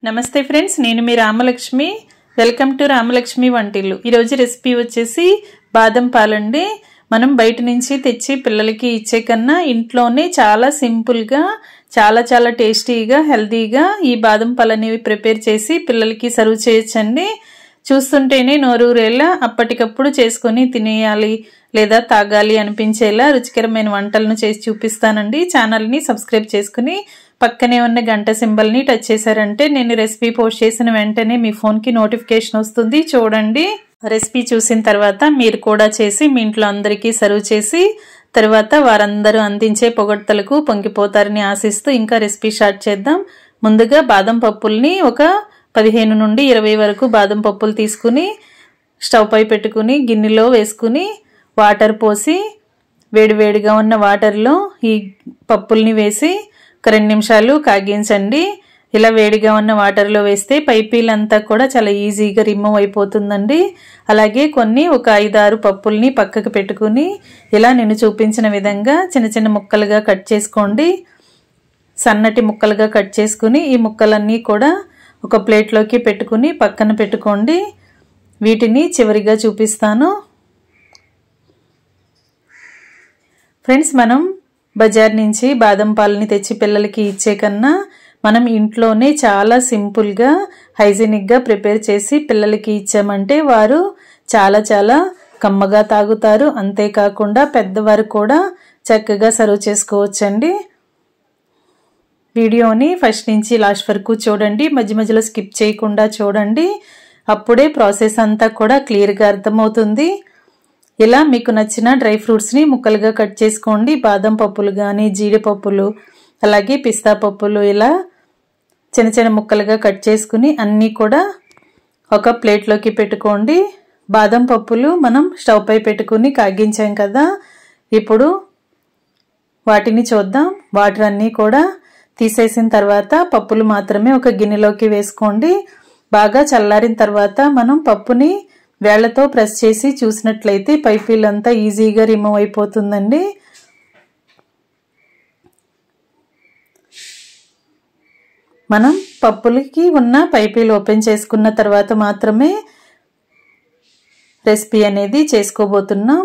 నమస్తే ఫ్రెండ్స్, నేను మీ రామలక్ష్మి. వెల్కమ్ టు రామలక్ష్మి వంటిల్లు. ఈరోజు రెసిపీ వచ్చేసి బాదం పాలండి. మనం బయట నుంచి తెచ్చి పిల్లలకి ఇచ్చే కన్నా ఇంట్లోనే చాలా సింపుల్గా చాలా టేస్టీగా హెల్తీగా ఈ బాదం పాలు అనేవి ప్రిపేర్ చేసి పిల్లలకి సర్వ్ చేయొచ్చండి. చూస్తుంటేనే నోరూరేలా అప్పటికప్పుడు చేసుకొని తినేయాలి లేదా తాగాలి అనిపించేలా రుచికరమైన వంటలను చేసి చూపిస్తానండి. ఛానల్ని సబ్స్క్రైబ్ చేసుకుని పక్కనే ఉన్న గంట సింబల్ని టచ్ చేశారంటే నేను రెసిపీ పోస్ట్ చేసిన వెంటనే మీ ఫోన్కి నోటిఫికేషన్ వస్తుంది. చూడండి, రెసిపీ చూసిన తర్వాత మీరు కూడా చేసి మీ ఇంట్లో అందరికీ సర్వ్ చేసి తర్వాత వారందరూ అందించే పొగడ్తలకు పొంగిపోతారని ఆశిస్తూ ఇంకా రెసిపీ స్టార్ట్ చేద్దాం. ముందుగా బాదం పప్పుల్ని ఒక 15 నుండి 20 వరకు బాదం పప్పులు తీసుకుని స్టవ్ పై పెట్టుకుని గిన్నెలో వేసుకుని వాటర్ పోసి వేడివేడిగా ఉన్న వాటర్లో ఈ పప్పుల్ని వేసి ఒక 2 నిమిషాలు కాగించండి. ఇలా వేడిగా ఉన్న వాటర్లో వేస్తే పైపీలంతా కూడా చాలా ఈజీగా రిమూవ్ అయిపోతుందండి. అలాగే ఒక 5-6 పప్పుల్ని పక్కకు పెట్టుకుని ఇలా నేను చూపించిన విధంగా చిన్న ముక్కలుగా కట్ చేసుకోండి. సన్నటి ముక్కలుగా కట్ చేసుకుని ఈ ముక్కలన్నీ కూడా ఒక ప్లేట్లోకి పెట్టుకుని పక్కన పెట్టుకోండి. వీటిని చివరిగా చూపిస్తాను. ఫ్రెండ్స్, మనం బజార్ నుంచి బాదం పాలని తెచ్చి పిల్లలకి ఇచ్చే కన్నా మనం ఇంట్లోనే చాలా సింపుల్గా హైజీనిక్గా ప్రిపేర్ చేసి పిల్లలకి ఇచ్చామంటే వారు చాలా కమ్మగా తాగుతారు. అంతేకాకుండా పెద్దవారు కూడా చక్కగా సర్వ్ చేసుకోవచ్చండి. వీడియోని ఫస్ట్ నుంచి లాస్ట్ వరకు చూడండి, మధ్యలో స్కిప్ చేయకుండా చూడండి. అప్పుడే ప్రాసెస్ అంతా కూడా క్లియర్గా అర్థమవుతుంది. ఇలా మీకు నచ్చిన డ్రై ఫ్రూట్స్ని ముక్కలుగా కట్ చేసుకోండి. బాదం పప్పులు కానీ, జీడిపప్పులు, అలాగే పిస్తా పప్పులు ఇలా చిన్న ముక్కలుగా కట్ చేసుకుని అన్నీ కూడా ఒక ప్లేట్లోకి పెట్టుకోండి. బాదం పప్పులు మనం స్టవ్ పై పెట్టుకుని కాగించాం కదా, ఇప్పుడు వాటిని చూద్దాం. వాటర్ అన్నీ కూడా తీసేసిన తర్వాత పప్పులు మాత్రమే ఒక గిన్నెలోకి వేసుకోండి. బాగా చల్లారిన తర్వాత మనం పప్పుని వేళ్లతో ప్రెస్ చేసి చూసినట్లయితే పైపీలంతా ఈజీగా రిమూవ్ అయిపోతుందండి. మనం పప్పులకి ఉన్న పైపీలు ఓపెన్ చేసుకున్న తర్వాత మాత్రమే రెసిపీ అనేది చేసుకోబోతున్నాం.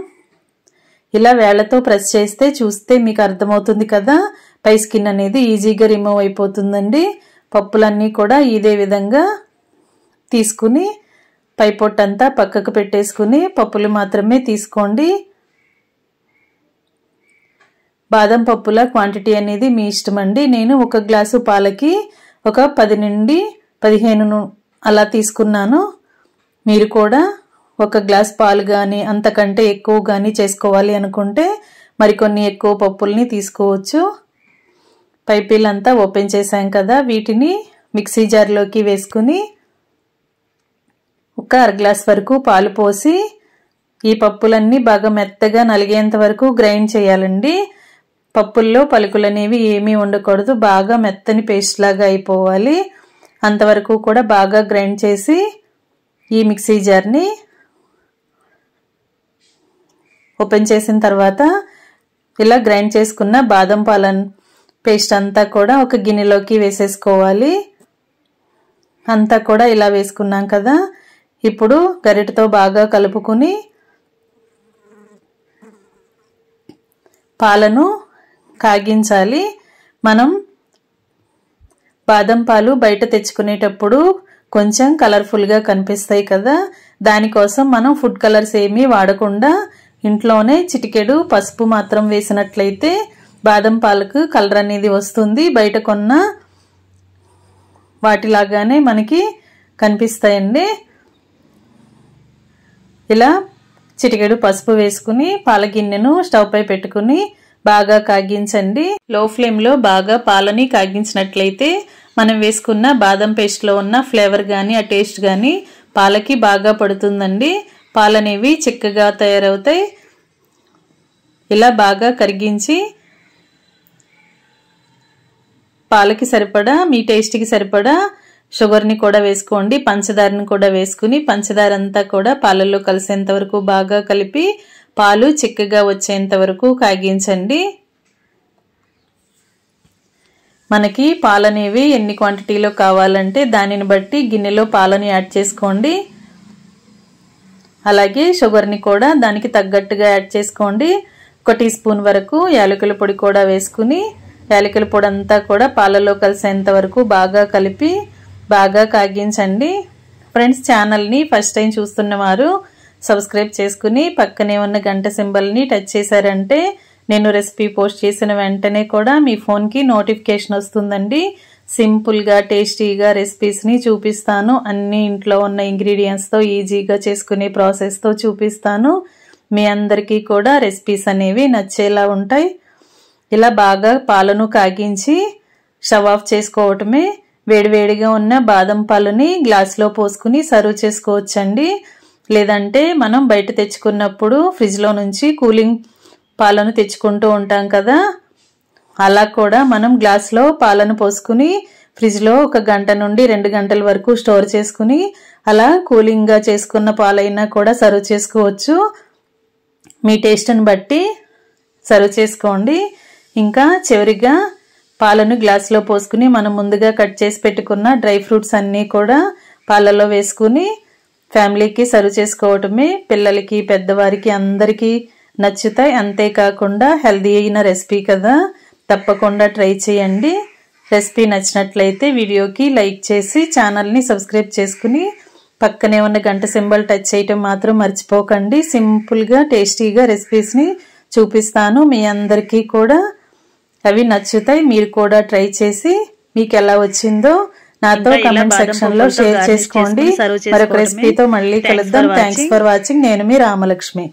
ఇలా వేళ్లతో ప్రెస్ చేస్తే చూస్తే మీకు అర్థమవుతుంది కదా, పై స్కిన్ అనేది ఈజీగా రిమూవ్ అయిపోతుందండి. పప్పులన్నీ కూడా ఇదే విధంగా తీసుకుని పై పొట్టంతా పక్కకు పెట్టేసుకుని పప్పులు మాత్రమే తీసుకోండి. బాదం పప్పుల క్వాంటిటీ అనేది మీ ఇష్టం అండి. నేను 1 గ్లాసు పాలకి ఒక 10 నుండి 15 అలా తీసుకున్నాను. మీరు కూడా 1 గ్లాస్ పాలు కానీ అంతకంటే ఎక్కువ కానీ చేసుకోవాలి అనుకుంటే మరికొన్ని ఎక్కువ పప్పుల్ని తీసుకోవచ్చు. పైపీలంతా ఓపెన్ చేసాం కదా, వీటిని మిక్సీ జార్లోకి వేసుకుని ఒక 1/2 గ్లాస్ వరకు పాలు పోసి ఈ పప్పులన్నీ బాగా మెత్తగా నలిగేంత వరకు గ్రైండ్ చేయాలండి. పప్పుల్లో పలుకులు అనేవి ఏమీ ఉండకూడదు, బాగా మెత్తని పేస్ట్ లాగా అయిపోవాలి. అంతవరకు కూడా బాగా గ్రైండ్ చేసి ఈ మిక్సీ జార్ని ఓపెన్ చేసిన తర్వాత ఇలా గ్రైండ్ చేసుకున్న బాదం పాల పేస్ట్ అంతా కూడా ఒక గిన్నెలోకి వేసేసుకోవాలి. అంతా కూడా ఇలా వేసుకున్నాం కదా, ఇప్పుడు గరిటెతో బాగా కలుపుకుని పాలను కాగించాలి. మనం బాదం పాలు బయట తెచ్చుకునేటప్పుడు కొంచెం కలర్ఫుల్గా కనిపిస్తాయి కదా, దానికోసం మనం ఫుడ్ కలర్స్ ఏమీ వాడకుండా ఇంట్లోనే చిటికెడు పసుపు మాత్రం వేసినట్లయితే బాదం పాలకు కలర్ అనేది వస్తుంది. బయట కొన్న వాటిలాగానే మనకి కనిపిస్తాయండి. ఇలా చిటికెడు పసుపు వేసుకుని పాల గిన్నెను స్టవ్ పై పెట్టుకుని బాగా కాగించండి. లో ఫ్లేమ్లో బాగా పాలని కాగించినట్లయితే మనం వేసుకున్న బాదం పేస్ట్లో ఉన్న ఫ్లేవర్ కానీ ఆ టేస్ట్ కానీ పాలకి బాగా పడుతుందండి. పాలనేవి చిక్కగా తయారవుతాయి. ఇలా బాగా కరిగించి పాలకి సరిపడా మీ టేస్ట్కి సరిపడా షుగర్ని కూడా వేసుకోండి. పంచదారని కూడా వేసుకుని పంచదార అంతా కూడా పాలల్లో కలిసేంత వరకు బాగా కలిపి పాలు చిక్కగా వచ్చేంత వరకు కాగించండి. మనకి పాలనేవి ఎన్ని క్వాంటిటీలో కావాలంటే దానిని బట్టి గిన్నెలో పాలని యాడ్ చేసుకోండి. అలాగే షుగర్ని కూడా దానికి తగ్గట్టుగా యాడ్ చేసుకోండి. 1 టీ స్పూన్ వరకు యాలకుల పొడి కూడా వేసుకుని యాలకుల పొడి అంతా కూడా పాలలో కలిసేంత వరకు బాగా కలిపి బాగా కాగించండి. ఫ్రెండ్స్, ఛానల్ని ఫస్ట్ టైం చూస్తున్నవారు సబ్స్క్రైబ్ చేసుకుని పక్కనే ఉన్న గంట సింబల్ని టచ్ చేశారంటే నేను రెసిపీ పోస్ట్ చేసిన వెంటనే కూడా మీ ఫోన్కి నోటిఫికేషన్ వస్తుందండి. సింపుల్గా టేస్టీగా రెసిపీస్ని చూపిస్తాను. అన్ని ఇంట్లో ఉన్న ఇంగ్రీడియంట్స్తో ఈజీగా చేసుకునే ప్రాసెస్తో చూపిస్తాను. మీ అందరికీ కూడా రెసిపీస్ అనేవి నచ్చేలా ఉంటాయి. ఇలా బాగా పాలను కాగించి స్టవ్ ఆఫ్ చేసుకోవటమే. వేడివేడిగా ఉన్న బాదం పాలని గ్లాస్లో పోసుకుని సర్వ్ చేసుకోవచ్చండి. లేదంటే మనం బయట తెచ్చుకున్నప్పుడు ఫ్రిడ్జ్లో నుంచి కూలింగ్ పాలను తెచ్చుకుంటూ ఉంటాం కదా, అలా కూడా మనం గ్లాస్లో పాలను పోసుకుని ఫ్రిడ్జ్లో 1 గంట నుండి 2 గంటల వరకు స్టోర్ చేసుకుని అలా కూలింగ్గా చేసుకున్న పాలైనా కూడా సర్వ్ చేసుకోవచ్చు. మీ టేస్ట్ని బట్టి సర్వ్ చేసుకోండి. ఇంకా చివరిగా పాలను గ్లాస్లో పోసుకుని మనం ముందుగా కట్ చేసి పెట్టుకున్న డ్రై ఫ్రూట్స్ అన్నీ కూడా పాలలో వేసుకుని ఫ్యామిలీకి సర్వ్ చేసుకోవటమే. పిల్లలకి పెద్దవారికి అందరికీ నచ్చుతాయి. అంతేకాకుండా హెల్దీ అయిన రెసిపీ కదా, తప్పకుండా ట్రై చేయండి. రెసిపీ నచ్చినట్లయితే వీడియోకి లైక్ చేసి ఛానల్ని సబ్స్క్రైబ్ చేసుకుని పక్కనే ఉన్న గంట సింబల్ టచ్ చేయటం మాత్రం మర్చిపోకండి. సింపుల్గా టేస్టీగా రెసిపీస్ని చూపిస్తాను. మీ అందరికీ కూడా అవి నచ్చుతాయి. మీరు కూడా ట్రై చేసి మీకు ఎలా వచ్చిందో నాతో కామెంట్ సెక్షన్లో షేర్ చేసుకోండి. మరొక రెసిపీతో మళ్ళీ కలుద్దాం. Thanks for watching. నేను మీ రామలక్ష్మి.